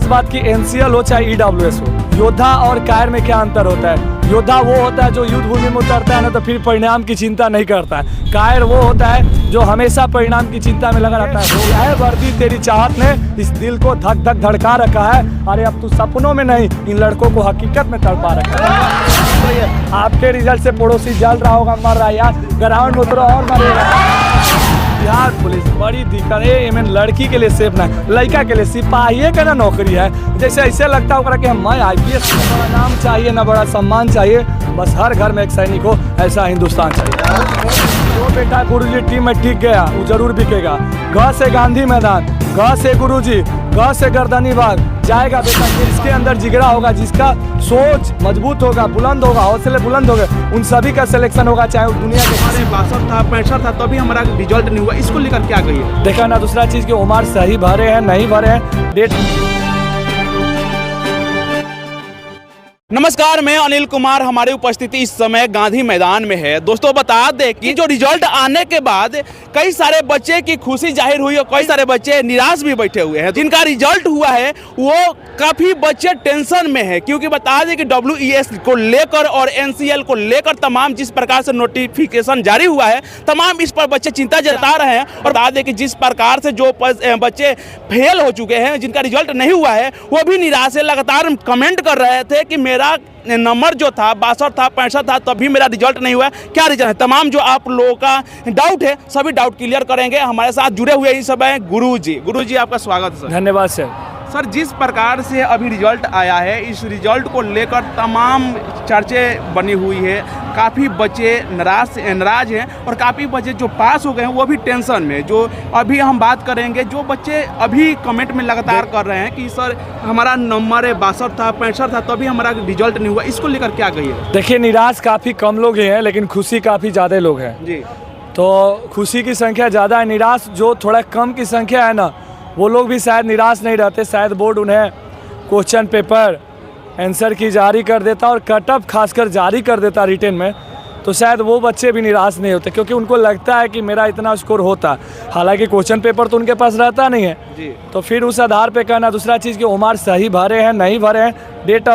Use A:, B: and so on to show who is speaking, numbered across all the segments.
A: बात कि एनसीएल हो चाहे ईडब्ल्यूएस हो, योद्धा और कायर में क्या अंतर होता है। योद्धा वो होता है जो युद्ध भूमि में उतरता है ना तो फिर परिणाम की चिंता नहीं करता है। कायर वो होता है जो हमेशा परिणाम की चिंता में लगा रहता है। वर्दी तेरी चाहत ने इस दिल को धक धक धड़का रखा है। अरे अब तू सपनों में नहीं, इन लड़कों को हकीकत में तड़पा रखा है। आपके रिजल्ट से पड़ोसी जल रहा होगा, मर रहा है यार, ग्राउंड में उतरो और मरेगा। बिहार पुलिस बड़ी दिक्कत है, इमें लड़की के लिए सेफ ना, लड़का के लिए सिपाही का ना नौकरी है। जैसे ऐसे लगता होगा कि हम IPS, बड़ा नाम चाहिए ना बड़ा सम्मान चाहिए, बस हर घर में एक सैनिक हो, ऐसा हिंदुस्तान चाहिए। जो बेटा गुरुजी टीम में टिक गया वो जरूर बिकेगा। ग से गांधी मैदान, ग से गुरुजी, ग से गर्दनी बाग जाएगा बेटा। जिसके अंदर जिगरा होगा, जिसका सोच मजबूत होगा, बुलंद होगा, हौसले बुलंद होगा, उन सभी का सिलेक्शन होगा, चाहे वो दुनिया के
B: 62 था 65 था तो अभी हमारा रिजल्ट नहीं हुआ, इसको लेकर क्या कहिए?
A: देखा ना, दूसरा चीज की उम्र सही भरे हैं नहीं भरे हैं, डेट।
B: नमस्कार, मैं अनिल कुमार। हमारी उपस्थिति इस समय गांधी मैदान में है। दोस्तों बता दें कि जो रिजल्ट आने के बाद कई सारे बच्चे की खुशी जाहिर हुई और कई सारे बच्चे निराश भी बैठे हुए हैं। जिनका रिजल्ट हुआ है वो काफ़ी बच्चे टेंशन में है, क्योंकि बता दें कि WES को लेकर और NCL को लेकर तमाम जिस प्रकार से नोटिफिकेशन जारी हुआ है, तमाम इस पर बच्चे चिंता जता रहे हैं। और बता दें कि जिस प्रकार से जो बच्चे फेल हो चुके हैं, जिनका रिजल्ट नहीं हुआ है, वो भी निराश है। लगातार कमेंट कर रहे थे कि मेरा नंबर जो था 62 था 65 था तभी मेरा रिजल्ट नहीं हुआ, क्या रीजन है। तमाम जो आप लोगों का डाउट है सभी डाउट क्लियर करेंगे। हमारे साथ जुड़े हुए इस समय गुरुजी आपका स्वागत है सर।
A: धन्यवाद सर।
B: जिस प्रकार से अभी रिजल्ट आया है, इस रिजल्ट को लेकर तमाम चर्चे बनी हुई है। काफ़ी बच्चे नाराज हैं और काफ़ी बच्चे जो पास हो गए हैं वो भी टेंशन में। जो अभी हम बात करेंगे, जो बच्चे अभी कमेंट में लगातार कर रहे हैं कि सर हमारा नंबर 62 था 65 था तो अभी हमारा रिजल्ट नहीं हुआ, इसको लेकर क्या कहिए?
A: देखिए, निराश काफ़ी कम लोग हैं लेकिन खुशी काफ़ी ज़्यादा लोग हैं
B: जी।
A: तो खुशी की संख्या ज़्यादा है, निराश जो थोड़ा कम की संख्या है ना, वो लोग भी शायद निराश नहीं रहते। शायद बोर्ड उन्हें क्वेश्चन पेपर आंसर की जारी कर देता और कट ऑफ खासकर जारी कर देता रिटेन में, तो शायद वो बच्चे भी निराश नहीं होते, क्योंकि उनको लगता है कि मेरा इतना स्कोर होता। हालांकि क्वेश्चन पेपर तो उनके पास रहता नहीं है
B: जी।
A: तो फिर उस आधार पे कहना। दूसरा चीज़ की उम्र सही भरे हैं नहीं भरे हैं, डेट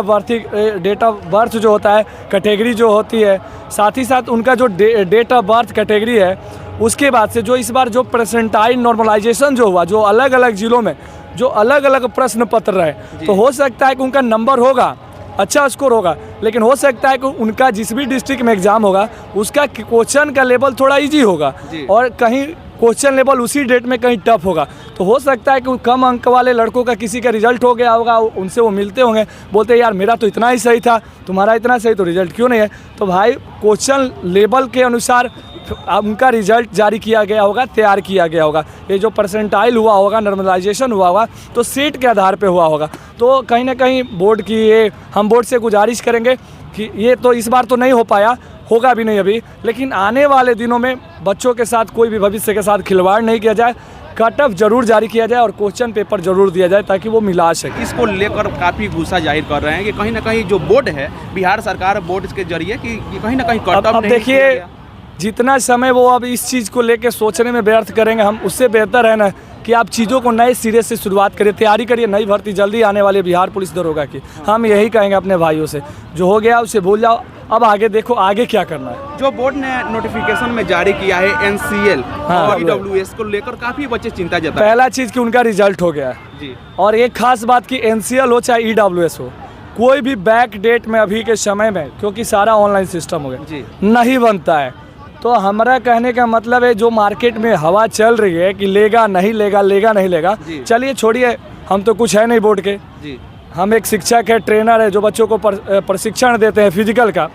A: ऑफ बर्थ जो होता है, कैटेगरी जो होती है, साथ ही साथ उनका जो डेट ऑफ बर्थ कैटेगरी है, उसके बाद से जो इस बार जो परसेंटाइल नॉर्मलाइजेशन जो हुआ, जो अलग अलग ज़िलों में जो अलग अलग प्रश्न पत्र रहे, तो हो सकता है कि उनका नंबर होगा, अच्छा स्कोर होगा, लेकिन हो सकता है कि उनका जिस भी डिस्ट्रिक्ट में एग्ज़ाम होगा उसका क्वेश्चन का लेवल थोड़ा इजी होगा और कहीं क्वेश्चन लेवल उसी डेट में कहीं टफ होगा। तो हो सकता है कि कम अंक वाले लड़कों का किसी का रिजल्ट हो गया होगा, उनसे वो मिलते होंगे, बोलते यार मेरा तो इतना ही सही था, तुम्हारा इतना सही, तो रिजल्ट क्यों नहीं है। तो भाई क्वेश्चन लेवल के अनुसार उनका रिजल्ट जारी किया गया होगा, तैयार किया गया होगा। ये जो परसेंटाइल हुआ होगा, नॉर्मलाइजेशन हुआ होगा, तो सीट के आधार पे हुआ होगा। तो कहीं ना कहीं बोर्ड की ये हम बोर्ड से गुजारिश करेंगे कि ये तो इस बार तो नहीं हो पाया, होगा भी नहीं अभी, लेकिन आने वाले दिनों में बच्चों के साथ कोई भी भविष्य के साथ खिलवाड़ नहीं किया जाए, कट ऑफ जरूर जारी किया जाए और क्वेश्चन पेपर जरूर दिया जाए ताकि वो मिला सके।
B: इसको लेकर काफ़ी गुस्सा जाहिर कर रहे हैं कि कहीं ना कहीं जो बोर्ड है, बिहार सरकार बोर्ड के जरिए कि कहीं ना कहीं कट ऑफ।
A: अब देखिए, जितना समय वो अब इस चीज़ को लेके सोचने में व्यर्थ करेंगे, हम उससे बेहतर है ना कि आप चीज़ों को नए सिरे से शुरुआत करिए, तैयारी करिए। नई भर्ती जल्दी आने वाली बिहार पुलिस दरोगा की, हम यही कहेंगे अपने भाइयों से, जो हो गया उसे भूल जाओ, अब आगे देखो आगे क्या करना है।
B: जो बोर्ड ने नोटिफिकेशन में जारी किया है NCL और EWS को लेकर काफ़ी बच्चे चिंता जता।
A: पहला चीज़ कि उनका रिजल्ट हो गया है
B: जी।
A: और एक खास बात कि NCL हो चाहे EWS हो, कोई भी बैक डेट में अभी के समय में, क्योंकि सारा ऑनलाइन सिस्टम हो गया, नहीं बनता है। तो हमारा कहने का मतलब है, जो मार्केट में हवा चल रही है कि लेगा नहीं लेगा, लेगा नहीं लेगा, चलिए छोड़िए, हम तो कुछ है नहीं बोर्ड के जी। हम एक शिक्षक है, ट्रेनर है, जो बच्चों को प्रशिक्षण देते हैं फिजिकल का।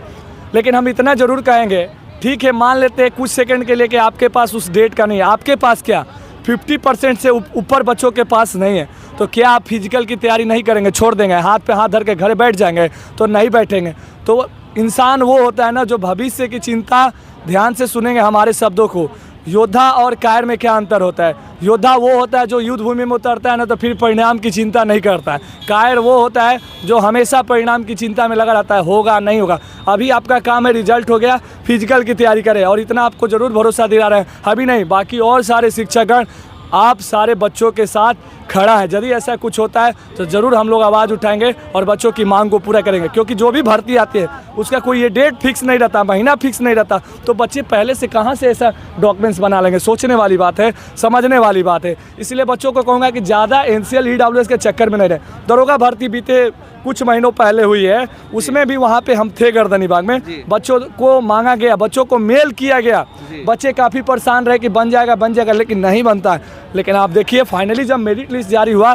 A: लेकिन हम इतना ज़रूर कहेंगे, ठीक है मान लेते हैं कुछ सेकंड के लिए कि आपके पास उस डेट का नहीं है, आपके पास क्या 50% से ऊपर बच्चों के पास नहीं है, तो क्या आप फिजिकल की तैयारी नहीं करेंगे, छोड़ देंगे, हाथ पे हाथ धर के घर बैठ जाएंगे? तो नहीं बैठेंगे। तो इंसान वो होता है ना जो भविष्य की चिंता, ध्यान से सुनेंगे हमारे शब्दों को। योद्धा और कायर में क्या अंतर होता है। योद्धा वो होता है जो युद्ध भूमि में उतरता है ना तो फिर परिणाम की चिंता नहीं करता है। कायर वो होता है जो हमेशा परिणाम की चिंता में लगा रहता है, होगा नहीं होगा। अभी आपका काम है, रिजल्ट हो गया, फिजिकल की तैयारी करें, और इतना आपको ज़रूर भरोसा दिला रहे हैं, अभी नहीं, बाकी और सारे शिक्षकगण आप सारे बच्चों के साथ खड़ा है। यदि ऐसा कुछ होता है तो ज़रूर हम लोग आवाज़ उठाएंगे और बच्चों की मांग को पूरा करेंगे, क्योंकि जो भी भर्ती आती है उसका कोई ये डेट फिक्स नहीं रहता, महीना फिक्स नहीं रहता, तो बच्चे पहले से कहाँ से ऐसा डॉक्यूमेंट्स बना लेंगे। सोचने वाली बात है, समझने वाली बात है। इसलिए बच्चों को कहूँगा कि ज़्यादा NCL EWS के चक्कर में नहीं रहे। दरोगा भर्ती बीते कुछ महीनों पहले हुई है, उसमें भी वहाँ पे हम थे गर्दनी बाग में, बच्चों को मांगा गया, बच्चों को मेल किया गया, बच्चे काफ़ी परेशान रहे कि बन जाएगा, लेकिन नहीं बनता है। लेकिन आप देखिए फाइनली जब मेरिट लिस्ट जारी हुआ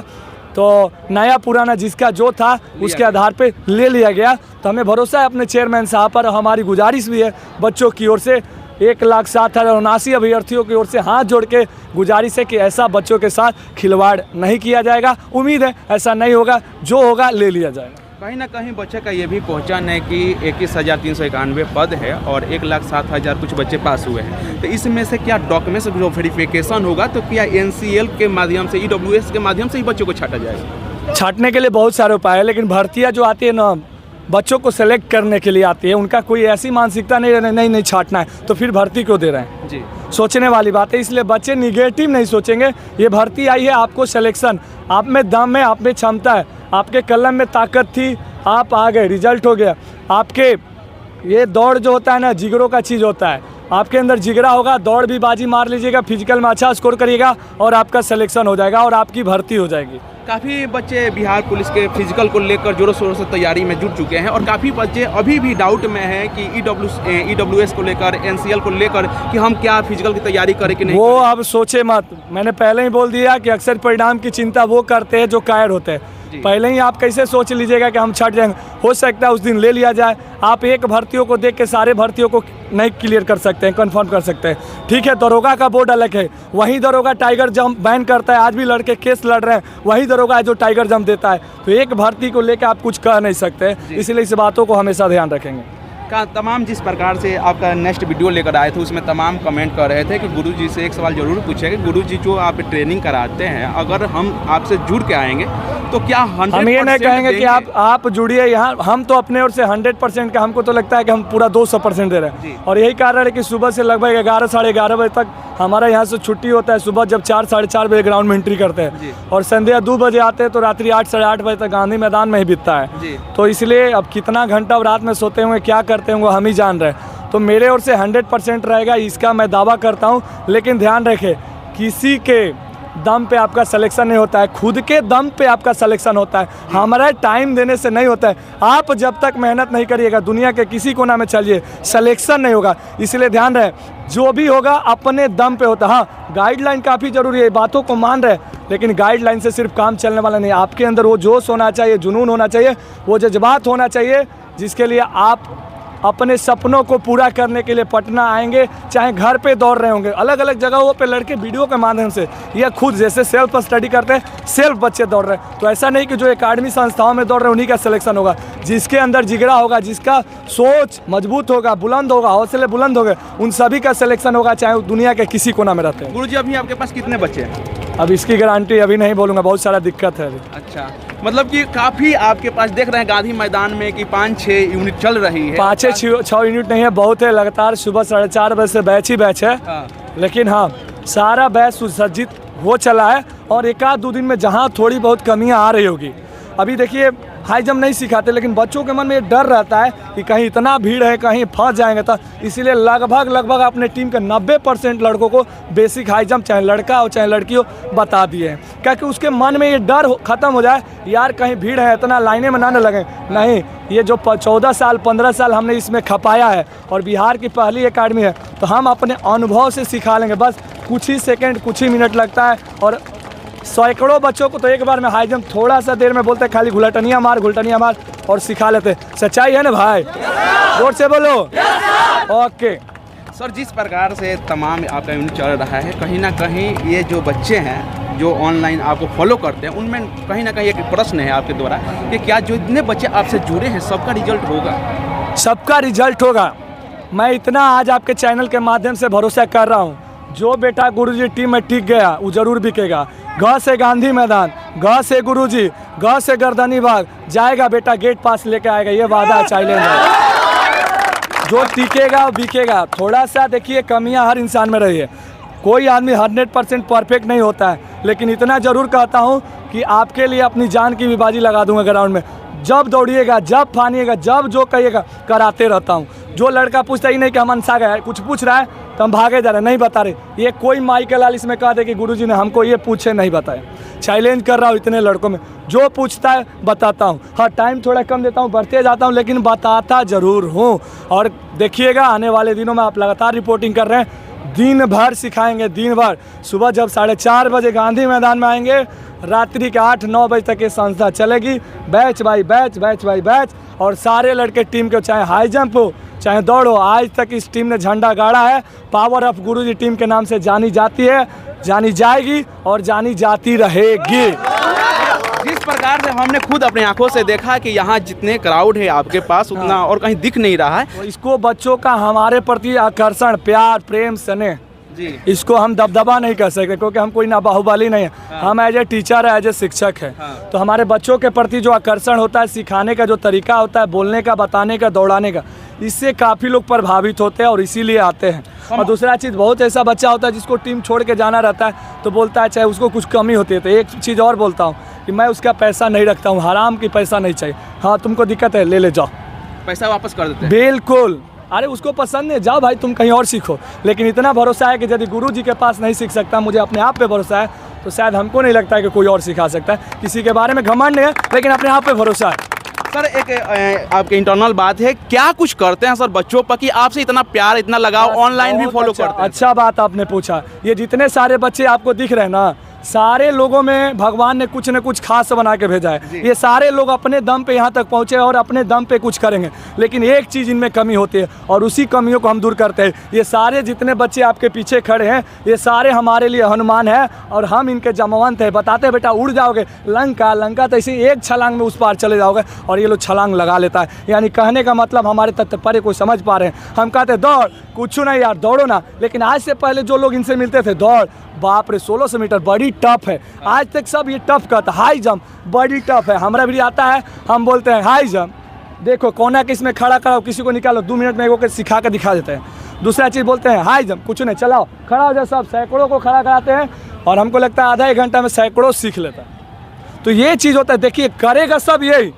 A: तो नया पुराना जिसका जो था उसके आधार पे ले लिया गया। तो हमें भरोसा है अपने चेयरमैन साहब पर। हमारी गुजारिश भी है बच्चों की ओर से, 1,07,079 अभ्यर्थियों की ओर से हाथ जोड़ के गुजारिश है कि ऐसा बच्चों के साथ खिलवाड़ नहीं किया जाएगा। उम्मीद है ऐसा नहीं होगा, जो होगा ले लिया जाएगा।
B: कहीं ना कहीं बच्चे का ये भी पहचान है कि 21,391 पद है और 1,07,000 कुछ बच्चे पास हुए हैं। तो इसमें से क्या डॉक्यूमेंट्स जो वेरिफिकेशन होगा तो क्या NCL के माध्यम से, EWS के माध्यम से ही बच्चों को छाटा जाएगा?
A: छाटने के लिए बहुत सारे उपाय है, लेकिन भर्तियाँ जो आती है ना बच्चों को सेलेक्ट करने के लिए आती है, उनका कोई ऐसी मानसिकता नहीं छाटना है तो फिर भर्ती क्यों दे रहे हैं जी। सोचने वाली बात है। इसलिए बच्चे निगेटिव नहीं सोचेंगे। ये भर्ती आई है आपको सिलेक्शन, आप में दम है, आप में क्षमता है, आपके कलम में ताकत थी, आप आ गए, रिजल्ट हो गया। आपके ये दौड़ जो होता है ना जिगरों का चीज़ होता है, आपके अंदर जिगरा होगा, दौड़ भी बाजी मार लीजिएगा, फिजिकल में अच्छा स्कोर करिएगा और आपका सिलेक्शन हो जाएगा और आपकी भर्ती हो जाएगी।
B: काफ़ी बच्चे बिहार पुलिस के फिजिकल को लेकर जोरों शोरों से तैयारी में जुट चुके हैं और काफ़ी बच्चे अभी भी डाउट में हैं कि EWS को लेकर, NCL को लेकर कि हम क्या फिजिकल की तैयारी करें कि नहीं।
A: वो अब सोचे मत, मैंने पहले ही बोल दिया कि अक्सर परिणाम की चिंता वो करते हैं जो कायर होते हैं। पहले ही आप कैसे सोच लीजिएगा कि हम छट जाएंगे, हो सकता है उस दिन ले लिया जाए। आप एक भर्तियों को देख के सारे भर्तियों को नहीं क्लियर कर सकते हैं, कंफर्म कर सकते हैं। ठीक है, दरोगा का बोर्ड अलग है, वही दरोगा टाइगर जंप बैन करता है, आज भी लड़के केस लड़ रहे हैं, वही दरोगा है जो टाइगर जंप देता है। तो एक भर्ती को लेकर आप कुछ कह नहीं सकते, इसलिए इस बातों को हमेशा ध्यान रखेंगे।
B: का तमाम जिस प्रकार से आपका नेक्स्ट वीडियो लेकर आए थे उसमें तमाम कमेंट कर रहे थे कि गुरुजी से एक सवाल जरूर पूछे कि गुरुजी जो आप ट्रेनिंग कराते हैं, अगर हम आपसे जुड़ के आएंगे तो क्या 100%
A: हम ये नहीं कहेंगे कि आप जुड़िए यहाँ, हम तो अपने ओर से 100% का, हमको तो लगता है कि हम पूरा 200% दे रहे हैं। और यही कारण है कि सुबह से लगभग 11 साढ़े 11 बजे तक हमारा यहाँ से छुट्टी होता है। सुबह जब 4 साढ़े 4 बजे ग्राउंड में एंट्री करते हैं और संध्या 2 बजे आते हैं तो रात्रि 8 साढ़े 8 बजे तक गांधी मैदान में ही बीतता है। तो इसलिए अब कितना घंटा रात में सोते होंगे, क्या करते होंगे, हम ही जान रहे हैं। तो मेरे ओर से 100% रहेगा, इसका मैं दावा करता हूँ। लेकिन ध्यान रखें, किसी के दम पे आपका सिलेक्शन नहीं होता है, खुद के दम पे आपका सिलेक्शन होता है। हमारा टाइम देने से नहीं होता है। आप जब तक मेहनत नहीं करिएगा, दुनिया के किसी कोना में चलिए, सिलेक्शन नहीं होगा। इसलिए ध्यान रहे, जो भी होगा अपने दम पे होता है। हाँ, गाइडलाइन काफ़ी ज़रूरी है, बातों को मान रहे, लेकिन गाइडलाइन से सिर्फ काम चलने वाला नहीं। आपके अंदर वो जोश होना चाहिए, जुनून होना चाहिए, वो जज्बात होना चाहिए जिसके लिए आप अपने सपनों को पूरा करने के लिए पटना आएंगे। चाहे घर पे दौड़ रहे होंगे, अलग अलग जगहों पे लड़के वीडियो के माध्यम से या खुद जैसे सेल्फ स्टडी करते हैं, सेल्फ बच्चे दौड़ रहे हैं। तो ऐसा नहीं कि जो एकेडमी संस्थाओं में दौड़ रहे हैं उन्हीं का सिलेक्शन होगा। जिसके अंदर जिगरा होगा, जिसका सोच मजबूत होगा, बुलंद होगा, हौसले बुलंद होंगे, उन सभी का सिलेक्शन होगा, चाहे वो दुनिया के किसी कोना में रहते हैं।
B: गुरुजी अभी आपके पास कितने बच्चे हैं?
A: अब इसकी गारंटी अभी नहीं बोलूँगा, बहुत सारा दिक्कत है अभी।
B: अच्छा, मतलब कि काफ़ी आपके पास देख रहे हैं गांधी मैदान में कि 5-6 यूनिट चल रही है।
A: 5-6 यूनिट नहीं है, बहुत है। लगातार सुबह 4:30 बजे से बैच ही बैच है। लेकिन हाँ, सारा बैच सुसज्जित हो चला है और 1-2 दिन में जहाँ थोड़ी बहुत कमियाँ आ रही होगी। अभी देखिए हाई जंप नहीं सिखाते, लेकिन बच्चों के मन में ये डर रहता है कि कहीं इतना भीड़ है, कहीं फंस जाएंगे। तो इसीलिए लगभग अपने टीम के 90% लड़कों को बेसिक हाई जंप, चाहे लड़का हो चाहे लड़की हो, बता दिए हैं, क्योंकि उसके मन में ये डर ख़त्म हो जाए, यार कहीं भीड़ है, इतना लाइनें में ना लगे। नहीं, ये जो 14 साल 15 साल हमने इसमें खपाया है और बिहार की पहली एकेडमी है, तो हम अपने अनुभव से सिखा लेंगे। बस कुछ ही सेकेंड, कुछ ही मिनट लगता है और सैकड़ों बच्चों को तो एक बार में हाई जंप थोड़ा सा देर में बोलते खाली घुलटनिया मार और सिखा लेते। सच्चाई है ना भाई? जोर से बोलो। ओके
B: सर, जिस प्रकार से तमाम आपका यूनिट चल रहा है, कहीं ना कहीं ये जो बच्चे हैं जो ऑनलाइन आपको फॉलो करते हैं, उनमें कहीं ना कहीं एक प्रश्न है आपके द्वारा कि क्या जो इतने बच्चे आपसे जुड़े हैं सबका रिजल्ट होगा?
A: सबका रिजल्ट होगा। मैं इतना आज आपके चैनल के माध्यम से भरोसा कर रहा हूँ, जो बेटा गुरुजी टीम में टिक गया वो जरूर बिकेगा। ग से गांधी मैदान, ग से गुरुजी, ग से गर्दनी बाग जाएगा बेटा, गेट पास लेके आएगा, ये वादा है, चैलेंज है। जो टिकेगा वो बिकेगा। थोड़ा सा देखिए कमियां हर इंसान में रही है, कोई आदमी 100% परफेक्ट नहीं होता है, लेकिन इतना ज़रूर कहता हूँ कि आपके लिए अपनी जान की भी बाजी लगा दूंगा ग्राउंड में। जब दौड़िएगा, जब फानिएगा, जब जो कहिएगा कराते रहता हूँ। जो लड़का पूछता ही नहीं कि हम अंसा गए, कुछ पूछ रहा है तो हम भागे जा रहे हैं, नहीं बता रहे। ये कोई माई के लाल इसमें कह दे कि गुरुजी ने हमको ये पूछे, नहीं बताया। चैलेंज कर रहा हूँ इतने लड़कों में, जो पूछता है बताता हूँ। हाँ, टाइम थोड़ा कम देता हूँ, बढ़ते जाता हूँ, लेकिन बताता ज़रूर हूँ। और देखिएगा आने वाले दिनों में आप लगातार रिपोर्टिंग कर रहे हैं, दिन भर सिखाएंगे, दिन भर। सुबह जब 4:30 बजे गांधी मैदान में आएंगे, रात्रि के 8-9 बजे तक ये संस्था चलेगी, batch by batch, batch by batch. और सारे लड़के टीम के, चाहे हाई जंप हो चाहे दौड़ हो, आज तक इस टीम ने झंडा गाड़ा है। पावर ऑफ गुरुजी टीम के नाम से जानी जाती है, जानी जाएगी और जानी जाती रहेगी।
B: जिस प्रकार से हमने खुद अपनी आंखों से देखा कि यहाँ जितने क्राउड है आपके पास उतना और कहीं दिख नहीं रहा है।
A: तो इसको बच्चों का हमारे प्रति आकर्षण, प्यार, प्रेम, स्नेह,
B: जी,
A: इसको हम दबदबा नहीं कर सकते, क्योंकि हम कोई ना बाहुबली नहीं है। हम एज ए टीचर है, एज ए शिक्षक है। तो हमारे बच्चों के प्रति जो आकर्षण होता है, सिखाने का जो तरीका होता है, बोलने का, बताने का, दौड़ाने का, इससे काफ़ी लोग प्रभावित होते हैं और इसीलिए आते हैं। और दूसरा चीज़, बहुत ऐसा बच्चा होता है जिसको टीम छोड़ के जाना रहता है, तो बोलता है चाहे उसको कुछ कमी होती है। तो एक चीज़ और बोलता हूँ कि मैं उसका पैसा नहीं रखता हूँ, हराम की पैसा नहीं चाहिए। हाँ, तुमको दिक्कत है, ले जाओ,
B: पैसा वापस कर देते हैं।
A: बिल्कुल। अरे उसको पसंद है, जाओ भाई तुम कहीं और सीखो। लेकिन इतना भरोसा है कि यदि गुरुजी के पास नहीं सीख सकता, मुझे अपने आप पे भरोसा है, तो शायद हमको नहीं लगता है कि कोई और सिखा सकता है। किसी के बारे में घमंड नहीं है, लेकिन अपने आप पे भरोसा है।
B: सर, एक आपके इंटरनल बात है, क्या कुछ करते हैं सर बच्चों पर कि आपसे इतना प्यार, इतना लगाव, ऑनलाइन भी फॉलो करते हैं?
A: अच्छा बात आपने पूछा। ये जितने सारे बच्चे आपको दिख रहे हैं ना, सारे लोगों में भगवान ने कुछ न कुछ खास बना के भेजा है। ये सारे लोग अपने दम पे यहाँ तक पहुँचे और अपने दम पे कुछ करेंगे, लेकिन एक चीज़ इनमें कमी होती है और उसी कमियों को हम दूर करते हैं। ये सारे जितने बच्चे आपके पीछे खड़े हैं, ये सारे हमारे लिए हनुमान हैं और हम इनके जमवंत हैं। बताते हैं बेटा उड़ जाओगे, लंका तो इसी एक छलांग में उस पार चले जाओगे, और ये लोग छलांग लगा लेता है। यानी कहने का मतलब हमारे तात्पर्य को समझ पा रहे हैं। हम कहते दौड़, कुछ नहीं यार, दौड़ो ना। लेकिन आज से पहले जो लोग इनसे मिलते थे, दौड़ बाप रे 1600 मीटर बड़ी टफ है। आज तक सब ये टफ कहता है, हाई जंप बड़ी टफ है। हमारा भी आता है, हम बोलते हैं हाई जंप, देखो कोना किस में खड़ा कराओ, किसी को निकालो, 2 मिनट में एक सिखा कर दिखा देते हैं। दूसरा चीज़ बोलते हैं हाई जंप, कुछ नहीं, चलाओ, खड़ा हो जाए। सब सैकड़ों को खड़ा कराते हैं और हमको लगता है आधा एक घंटा में सैकड़ों सीख लेता है। तो ये चीज़ होता है, देखिए करेगा सब यही,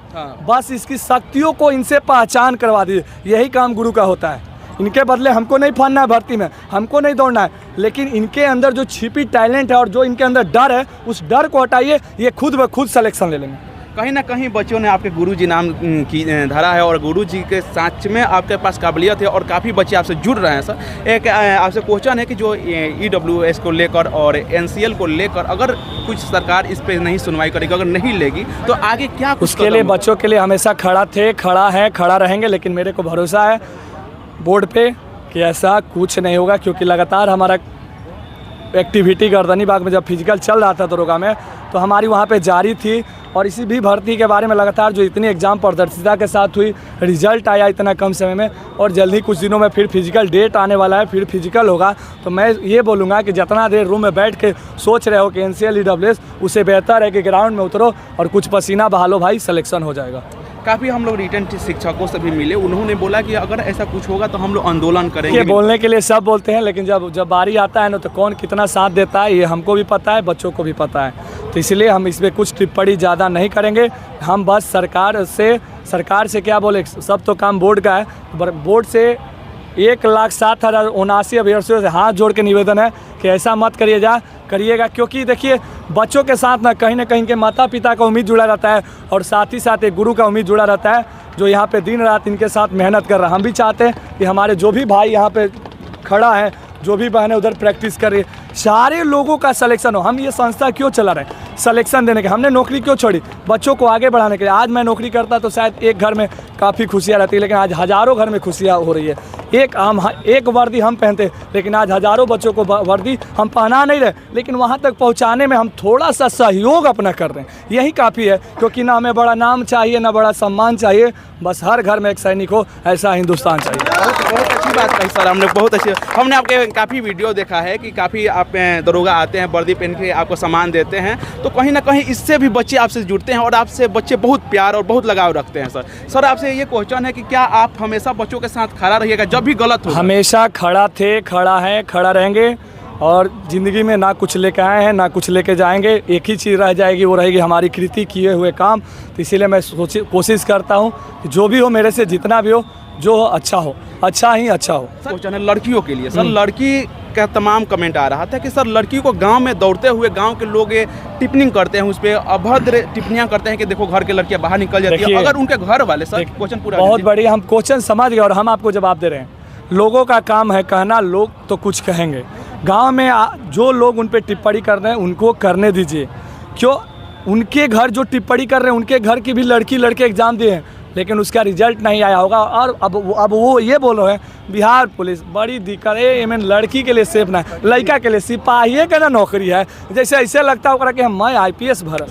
A: बस इसकी शक्तियों को इनसे पहचान करवा दीजिए। यही काम गुरु का होता है। इनके बदले हमको नहीं फानना है भर्ती में, हमको नहीं दौड़ना है, लेकिन इनके अंदर जो छिपी टैलेंट है और जो इनके अंदर डर है, उस डर को हटाइए, ये खुद ब खुद सिलेक्शन ले लेंगे।
B: कहीं ना कहीं बच्चों ने आपके गुरुजी नाम की धरा है और गुरुजी के सच में आपके पास काबिलियत है और काफ़ी बच्चे आपसे जुड़ रहे हैं। सर, एक आपसे क्वेश्चन है कि जो EWS को लेकर और NCL को लेकर अगर कुछ सरकार इस पे नहीं सुनवाई करेगी, अगर नहीं लेगी, तो आगे क्या कुछ
A: उसके लिए बच्चों के लिए हमेशा खड़ा थे, खड़ा है, खड़ा रहेंगे। लेकिन मेरे को भरोसा है बोर्ड पे कि ऐसा कुछ नहीं होगा, क्योंकि लगातार हमारा एक्टिविटी गर्दनी बाग में जब फिजिकल चल रहा था दरोगा में, तो हमारी वहाँ पे जारी थी। और इसी भी भर्ती के बारे में लगातार जो इतनी एग्ज़ाम पारदर्शिता के साथ हुई, रिजल्ट आया इतना कम समय में, और जल्दी कुछ दिनों में फिर फिजिकल डेट आने वाला है, फिर फिजिकल होगा। तो मैं ये बोलूँगा कि जितना देर रूम में बैठ के सोच रहे हो कि NCL EWS, उससे बेहतर है कि ग्राउंड में उतरो और कुछ पसीना बहा लो भाई, सिलेक्शन हो जाएगा।
B: काफ़ी हम लोग रिटर्न शिक्षकों से भी मिले, उन्होंने बोला कि अगर ऐसा कुछ होगा तो हम लोग आंदोलन करेंगे।
A: बोलने के लिए सब बोलते हैं, लेकिन जब बारी आता है ना, तो कौन कितना साथ देता है ये हमको भी पता है, बच्चों को भी पता है। तो इसलिए हम इसमें कुछ टिप्पणी ज़्यादा नहीं करेंगे। हम बस सरकार से क्या बोले, सब तो काम बोर्ड का है। बोर्ड से 1,07,079 अभ्यर्थियों से हाथ जोड़ के निवेदन है कि ऐसा मत करिएगा, क्योंकि देखिए बच्चों के साथ ना कहीं के माता पिता का उम्मीद जुड़ा रहता है और साथ ही साथ एक गुरु का उम्मीद जुड़ा रहता है, जो यहाँ पे दिन रात इनके साथ मेहनत कर रहा है। हम भी चाहते हैं कि हमारे जो भी भाई यहाँ पे खड़ा है, जो भी बहनें उधर प्रैक्टिस कर रही है, सारे लोगों का सिलेक्शन हो। हम ये संस्था क्यों चला रहे हैं? सिलेक्शन देने के। हमने नौकरी क्यों छोड़ी? बच्चों को आगे बढ़ाने के लिए। आज मैं नौकरी करता तो शायद एक घर में काफ़ी खुशियाँ रहती, लेकिन आज हज़ारों घर में खुशियाँ हो रही है। एक वर्दी हम पहनते, लेकिन आज हज़ारों बच्चों को वर्दी हम पहना नहीं रहे, लेकिन वहाँ तक पहुँचाने में हम थोड़ा सा सहयोग अपना कर रहे हैं। यही काफ़ी है, क्योंकि ना हमें बड़ा नाम चाहिए, ना बड़ा सम्मान चाहिए, बस हर घर में एक सैनिक हो, ऐसा हिंदुस्तान चाहिए।
B: बहुत अच्छी बात कही सर, हमने आपके काफ़ी वीडियो देखा है कि काफ़ी आप दरोगा आते हैं, वर्दी पहन के आपको सामान देते हैं, तो कहीं ना कहीं इससे भी बच्चे आपसे जुड़ते हैं और आपसे बच्चे बहुत प्यार और बहुत लगाव रखते हैं। सर आपसे ये क्वेश्चन है कि क्या आप हमेशा बच्चों के साथ खड़ा रहिएगा जब भी गलत हो?
A: हमेशा खड़ा थे, खड़ा है, खड़ा रहेंगे। और ज़िंदगी में ना कुछ लेके आए हैं ना कुछ लेके जाएंगे। एक ही चीज़ रह जाएगी, वो रहेगी हमारी कृति किए हुए काम। तो इसीलिए मैं कोशिश करता हूँ कि जो भी हो मेरे से जितना भी हो जो हो अच्छा ही अच्छा हो।
B: क्वेश्चन है लड़कियों के लिए सर, लड़की का तमाम कमेंट आ रहा था कि सर लड़की को गांव में दौड़ते हुए गांव के लोग ये टिप्पणी करते हैं, उस पर अभद्र टिप्पणियां करते हैं कि देखो घर के लड़कियां बाहर निकल जाती है। अगर उनके घर वाले सर क्वेश्चन पूरा
A: बहुत बढ़िया, हम क्वेश्चन समझ गए और हम आपको जवाब दे रहे हैं। लोगों का काम है कहना, लोग तो कुछ कहेंगे। गांव में जो लोग उन पर टिप्पणी कर रहे हैं उनको करने दीजिए। क्यों? उनके घर जो टिप्पणी कर रहे हैं उनके घर की भी लड़के एग्ज़ाम दिए हैं लेकिन उसका रिजल्ट नहीं आया होगा। और अब वो ये बोल रहे हैं बिहार पुलिस बड़ी दिक्कत है, ये लड़की के लिए सेफ ना है, लड़का के लिए सिपाही का ना नौकरी है। जैसे ऐसे लगता होगा कि मैं IPS भरा,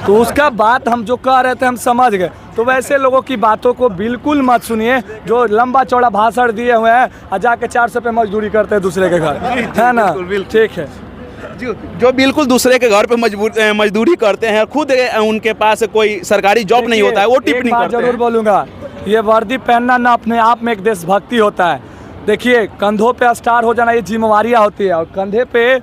A: तो उसका बात हम जो कह रहे थे हम समझ गए। तो वैसे लोगों की बातों को बिल्कुल मत सुनिए जो लंबा चौड़ा भाषण दिए हुए हैं और जाके 400 पे मजदूरी करते हैं दूसरे के घर, है ना? ठीक है,
B: जो बिल्कुल दूसरे के घर पे मजदूरी करते हैं, खुद उनके पास कोई सरकारी जॉब नहीं होता है, वो टिप्पणी करते हैं।
A: जरूर बोलूँगा, ये वर्दी पहनना ना अपने आप में एक देशभक्ति होता है। देखिए, कंधों पे स्टार हो जाना ये जिम्मेवारियाँ होती है और कंधे पे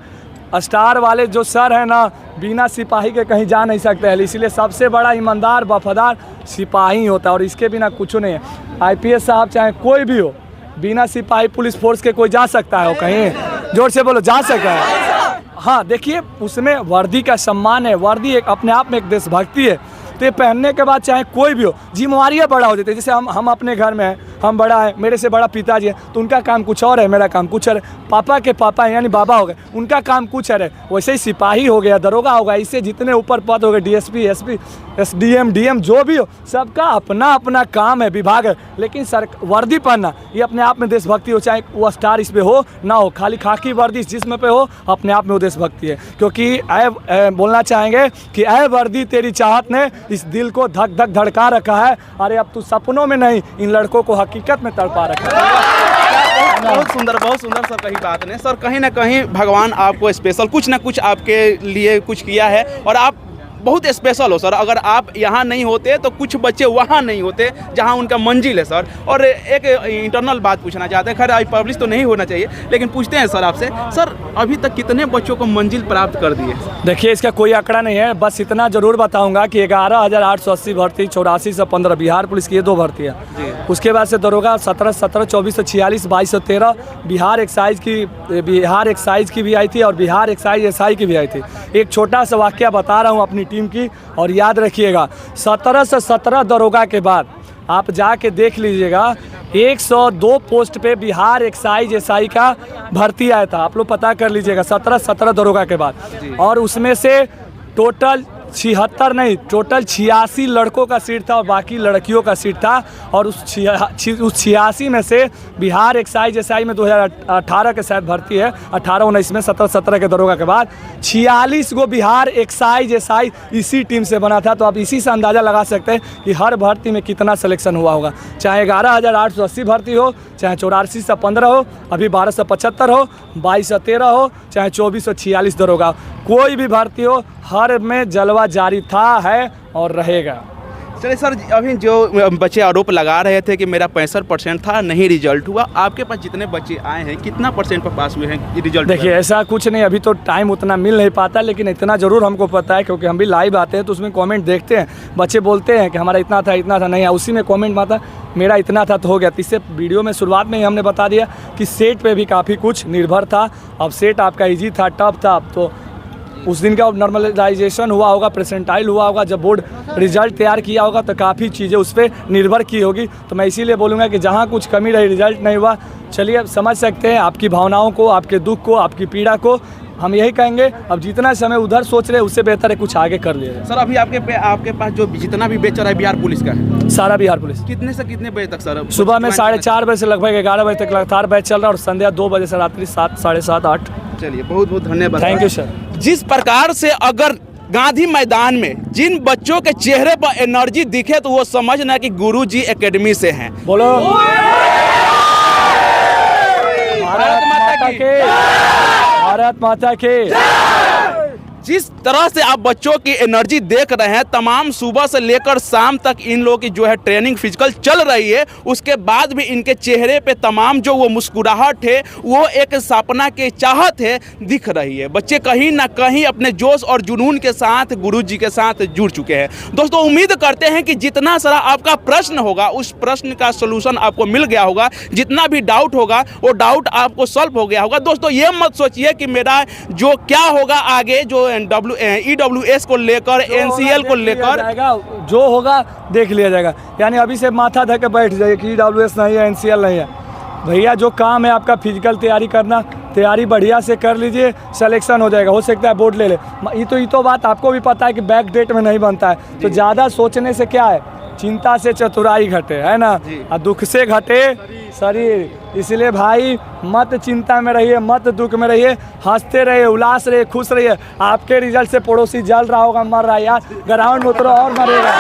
A: स्टार वाले जो सर है ना बिना सिपाही के कहीं जा नहीं सकते हैं। इसलिए सबसे बड़ा ईमानदार वफादार सिपाही होता है और इसके बिना कुछ नहीं है। IPS साहब चाहे कोई भी हो, बिना सिपाही पुलिस फोर्स के कोई जा सकता है? वो कहीं जोर से बोलो, जा सकता है? हाँ, देखिए उसमें वर्दी का सम्मान है, वर्दी एक अपने आप में एक देशभक्ति है। तो ये पहनने के बाद चाहे कोई भी हो, जिम्मेवारियाँ बड़ा हो जाती है। जैसे हम अपने घर में हैं, हम बड़ा है, मेरे से बड़ा पिताजी है तो उनका काम कुछ और है, मेरा काम कुछ और है। पापा के पापा यानी बाबा हो गए, उनका काम कुछ और है। वैसे ही सिपाही हो गया, दरोगा होगा, इससे जितने ऊपर पद हो गए, DSP SP SDM DM जो भी हो, सबका अपना अपना काम है, विभाग है। लेकिन वर्दी पहनना ये अपने आप में देशभक्ति हो, चाहे वो स्टार इस पे हो ना हो, खाली खाकी वर्दी इस जिस्म पे हो, अपने आप में वो देशभक्ति है। क्योंकि बोलना चाहेंगे कि ऐ वर्दी तेरी चाहत ने इस दिल को धक धक धड़का रखा है। अरे अब तू सपनों में नहीं, इन लड़कों को हकीकत में तड़पा रखा है।
B: बहुत सुंदर सर कही बात ने। सर कहीं ना कहीं भगवान आपको स्पेशल कुछ ना कुछ आपके लिए कुछ किया है और आप बहुत स्पेशल हो सर। अगर आप यहाँ नहीं होते तो कुछ बच्चे वहाँ नहीं होते जहाँ उनका मंजिल है सर। और एक इंटरनल बात पूछना चाहते हैं, खैर पब्लिश तो नहीं होना चाहिए लेकिन पूछते हैं सर आपसे, सर अभी तक कितने बच्चों को मंजिल प्राप्त कर दिए?
A: देखिए इसका कोई आंकड़ा नहीं है, बस इतना जरूर बताऊंगा कि 11,880 भर्ती, 8413 बिहार पुलिस की ये 2 भर्ती है। उसके बाद से दरोगा 17, 2446, 2213 बिहार एक्साइज की भी आई थी और बिहार एक्साइज SI की भी आई थी। एक छोटा सा वाकया बता रहा हूँ अपनी टीम की और याद रखिएगा, 17 से 17 दरोगा के बाद आप जाके देख लीजिएगा 102 पोस्ट पे बिहार एक्साइज SI का भर्ती आया था। आप लोग पता कर लीजिएगा 17 दरोगा के बाद। और उसमें से टोटल 86 लड़कों का सीट था और बाकी लड़कियों का सीट था। और उस 86 में से बिहार एक्साइज SI में 2018 के शायद भर्ती है, 18-19 में 17 के दरोगा के बाद 46 गो बिहार एक्साइज SI इसी टीम से बना था। तो आप इसी से अंदाज़ा लगा सकते हैं कि हर भर्ती में कितना सिलेक्शन हुआ होगा। चाहे 11,880 भर्ती हो, चाहे 84 से 15 हो, अभी 1275 हो, 2213 हो, चाहे 2446 दरोगा, कोई भी भर्ती हो, हर में जलवा जारी था, है और रहेगा।
B: चलिए सर, अभी जो बच्चे आरोप लगा रहे थे कि मेरा 65% था, नहीं रिजल्ट हुआ, आपके पास जितने बच्चे आए हैं कितना % पर पास हुए हैं रिजल्ट?
A: देखिए ऐसा कुछ नहीं, अभी तो टाइम उतना मिल नहीं पाता, लेकिन इतना ज़रूर हमको पता है क्योंकि हम भी लाइव आते हैं तो उसमें कमेंट देखते हैं। बच्चे बोलते हैं कि हमारा इतना था नहीं है, उसी में कमेंट आता मेरा इतना था तो हो गया। इससे वीडियो में शुरुआत में ही हमने बता दिया कि सेट पे भी काफ़ी कुछ निर्भर था। अब सेट आपका ईजी था, टफ था, तो उस दिन का नॉर्मलाइजेशन हुआ होगा, परसेंटाइल हुआ होगा, जब बोर्ड रिजल्ट तैयार किया होगा तो काफ़ी चीज़ें उस पर निर्भर की होगी। तो मैं इसीलिए बोलूँगा कि जहाँ कुछ कमी रही, रिजल्ट नहीं हुआ, चलिए अब समझ सकते हैं आपकी भावनाओं को, आपके दुख को, आपकी पीड़ा को। हम यही कहेंगे अब जितना समय उधर सोच रहे उससे बेहतर है कुछ आगे कर लिए।
B: सर अभी आपके पास जो जितना भी बैच रहा है बिहार पुलिस का है,
A: सारा बिहार पुलिस
B: कितने से कितने बजे तक सर?
A: सुबह में 4:30 बजे से लगभग 11 बजे तक लगातार बैच चल रहा है और संध्या 2 बजे से रात्रि 7, साढ़े 7, 8।
B: चलिए बहुत बहुत धन्यवाद।
A: Thank you sir.
B: जिस प्रकार से अगर गांधी मैदान में जिन बच्चों के चेहरे पर एनर्जी दिखे तो वो समझना कि गुरुजी एकेडमी से हैं।
A: बोलो भारत माता की, भारत माता की।
B: जिस तरह से आप बच्चों की एनर्जी देख रहे हैं, तमाम सुबह से लेकर शाम तक इन लोगों की जो है ट्रेनिंग फिजिकल चल रही है, उसके बाद भी इनके चेहरे पे तमाम जो वो मुस्कुराहट है, वो एक सपना के चाहत है, दिख रही है। बच्चे कहीं ना कहीं अपने जोश और जुनून के साथ गुरुजी के साथ जुड़ चुके हैं। दोस्तों उम्मीद करते हैं कि जितना सारा आपका प्रश्न होगा उस प्रश्न का सलूशन आपको मिल गया होगा, जितना भी डाउट होगा वो डाउट आपको सॉल्व हो गया होगा। दोस्तों ये मत सोचिए कि मेरा जो क्या होगा आगे जो EWS को लेकर, NCL को लेकर,
A: जो होगा देख लिया जाएगा। यानी अभी से माथा धके बैठ जाइए कि EWS नहीं है, NCL नहीं है। भैया जो काम है आपका फिजिकल तैयारी करना, तैयारी बढ़िया से कर लीजिए, सिलेक्शन हो जाएगा। हो सकता है बोर्ड ले ले। ये तो बात आपको भी पता है कि बैक डेट में नहीं बनता है, तो ज़्यादा सोचने से क्या है, चिंता से चतुराई घटे, है ना, और दुख से घटे शरीर। इसलिए भाई मत चिंता में रहिए, मत दुख में रहिए, हंसते रहिए, उल्लास रहिए, खुश रहिए। आपके रिजल्ट से पड़ोसी जल रहा होगा, मर रहा है यार, ग्राउंड में उतरो और मरेगा।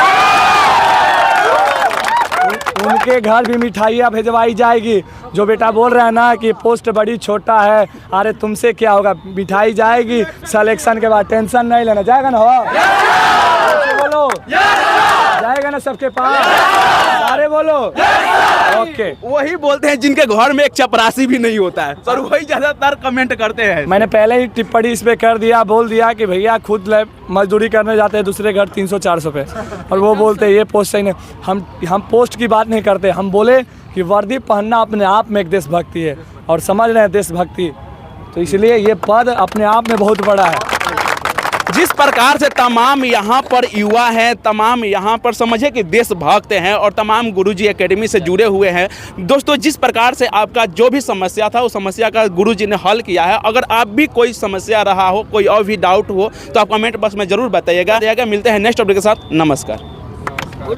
A: उनके घर भी मिठाइयाँ भेजवाई जाएगी। जो बेटा बोल रहा है ना कि पोस्ट बड़ी छोटा है, अरे तुमसे क्या होगा, मिठाई जाएगी सिलेक्शन के बाद, टेंशन नहीं लेना। जाएगा ना, हो बोलो जाएगा ना सबके पास, सारे बोलो ओके।
B: वही बोलते हैं जिनके घर में एक चपरासी भी नहीं होता है, सर वही ज्यादातर कमेंट करते हैं।
A: मैंने पहले ही टिप्पणी इस पे कर दिया, बोल दिया कि भैया खुद मजदूरी करने जाते हैं दूसरे घर 300-400 पे, और वो बोलते हैं ये पोस्ट सही नहीं। हम पोस्ट की बात नहीं करते, हम बोले कि वर्दी पहनना अपने आप में एक देशभक्ति है, और समझ रहे हैं देशभक्ति, तो इसलिए ये पद अपने आप में बहुत बड़ा है।
B: जिस प्रकार से तमाम यहाँ पर युवा हैं, तमाम यहाँ पर समझे कि देशभक्त हैं, और तमाम गुरुजी एकेडमी से जुड़े हुए हैं। दोस्तों जिस प्रकार से आपका जो भी समस्या था, उस समस्या का गुरुजी ने हल किया है। अगर आप भी कोई समस्या रहा हो, कोई और भी डाउट हो, तो आप कमेंट बॉक्स में जरूर बताइएगा। मिलते हैं नेक्स्ट अपडेट के साथ। नमस्कार।